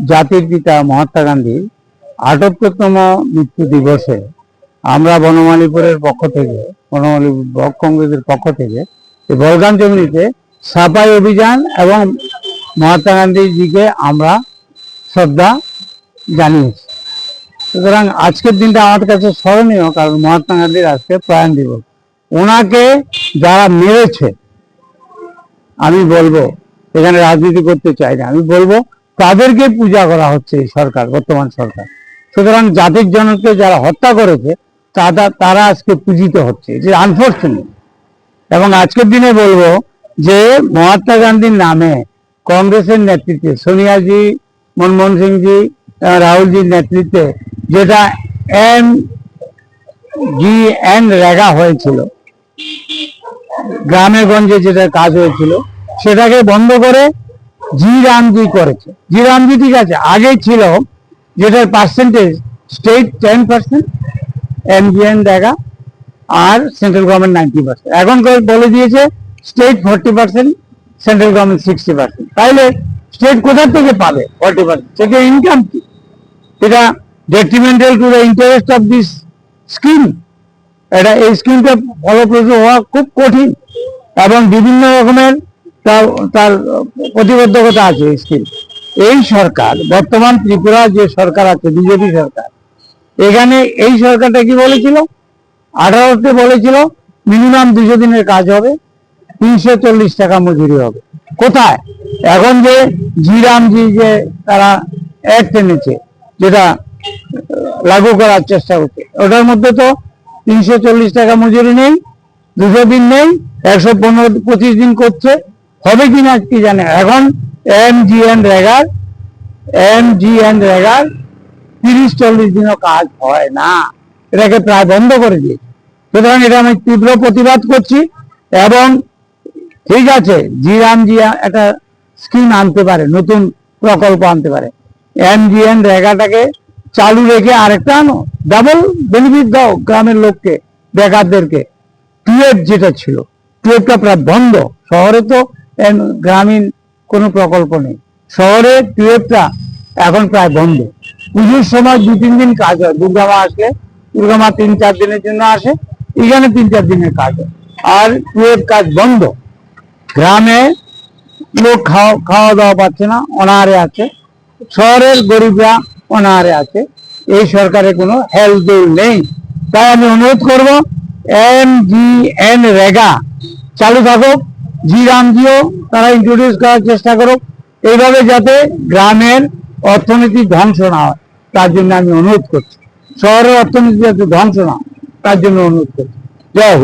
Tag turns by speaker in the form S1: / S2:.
S1: জাতির পিতা মহাত্মা গান্ধীর ৭৮তম মৃত্যু দিবসে আমরা বনমালীপুরের পক্ষ থেকে, বনমালী ব্লক কংগ্রেসের পক্ষ থেকে বলগাম জমিতে সাফাই অভিযান এবং মহাত্মা গান্ধীজিকে আমরা শ্রদ্ধা জানিয়েছি। সুতরাং আজকের দিনটা আমার কাছে স্মরণীয়, কারণ মহাত্মা গান্ধীর আজকে প্রয়াণ দিবস। ওনাকে যারা মেরেছে, আমি বলবো, এখানে রাজনীতি করতে চাই না, আমি বলবো তাদেরকে পূজা করা হচ্ছে এই সরকার, বর্তমান সরকার। সুতরাং জাতির জনককে যারা হত্যা করেছে তারা আজকে পূজিত হচ্ছে, এটা আনফরচুনেট। এবং আজকের দিনে বলবো যে মহাত্মা গান্ধীর নামে কংগ্রেসের নেতৃত্বে, সোনিয়াজি, মনমোহন সিংজি, রাহুলজির নেতৃত্বে যেটা রেগা হয়েছিল, গ্রামে গঞ্জে যেটা কাজ হয়েছিল, সেটাকে বন্ধ করে জি রামজি করেছে। জি রামজি ঠিক আছে, আগে ছিল যেটার পার্সেন্টেজ স্টেট 10%, রেগা আর সেন্ট্রাল গভর্নমেন্ট 90%। এখন বলে দিয়েছে স্টেট 40%, সেন্ট্রাল গভর্নমেন্ট 60%। তাইলে স্টেট কোথা থেকে পাবে 40%? সেটা ইনকাম কি? এটা detrimental to the interest of this scheme. এই স্কিমটা ফলপ্রসূ হওয়া খুব কঠিন এবং বিভিন্ন রকমের তার প্রতিবদ্ধকতা আছে এই স্কিম। এই সরকার, বর্তমান ত্রিপুরা যে সরকার আছে, বিজেপি সরকার, এখানে এই সরকারটা কি বলেছিল? 18তে বলেছিল মিনিমাম 200 দিনের কাজ হবে, 340 টাকা মজুরি হবে। কোথায়? এখন যে জি রামজি যে তারা অ্যাক্ট এনেছে, যেটা লাগু করার চেষ্টা করছে, ওটার মধ্যে তো 340 টাকা মজুরি নেই, 200 দিন নেই, 125 দিন করছে। হবে কিনা কি জানে। এখন এমজিএন রেগার 30-40 দিনও কাজ হয় না, এটাকে প্রায় বন্ধ করে দিয়েছে। সুতরাং এটা আমি তীব্র প্রতিবাদ করছি। এবং ঠিক আছে, জি রামজি একটা স্কিম আনতে পারে, নতুন প্রকল্প আনতে পারে, এমজিএন রেগাটাকে চালু রেখে আরেকটা আনো, ডাবল বেনিফিট দাও গ্রামের লোককে, বেকারদেরকে। টুয়েব যেটা ছিল, টুয়েবটা প্রায় বন্ধ। শহরে তো গ্রামীণ কোনো প্রকল্প নেই, শহরে টুয়েবটা এখন প্রায় বন্ধ। পুজোর সময় 2-3 দিন কাজ হয়, দুর্গামা আসলে, দুর্গামা 3-4 দিনের জন্য আসে, এখানে 3-4 দিনের কাজ হয়, আর টুয়েব কাজ বন্ধ। গ্রামে লোক খাওয়া দাওয়া পাচ্ছে না, অনাহারে আছে, শহরের গরিবরা অনাহারে আছে। এই সরকারের কোনো হেলদোল নেই। তাই আমি অনুরোধ করব, এমজিএন রেগা চালু থাকুক, জি রামজিও তারা ইন্ট্রোডিউস করার চেষ্টা করুক, এইভাবে যাতে গ্রামের অর্থনীতি ধ্বংস না হয়, তার জন্য আমি অনুরোধ করছি। শহরের অর্থনীতি যাতে ধ্বংস না হয়, তার জন্য অনুরোধ করছি। জয় হিন্দ।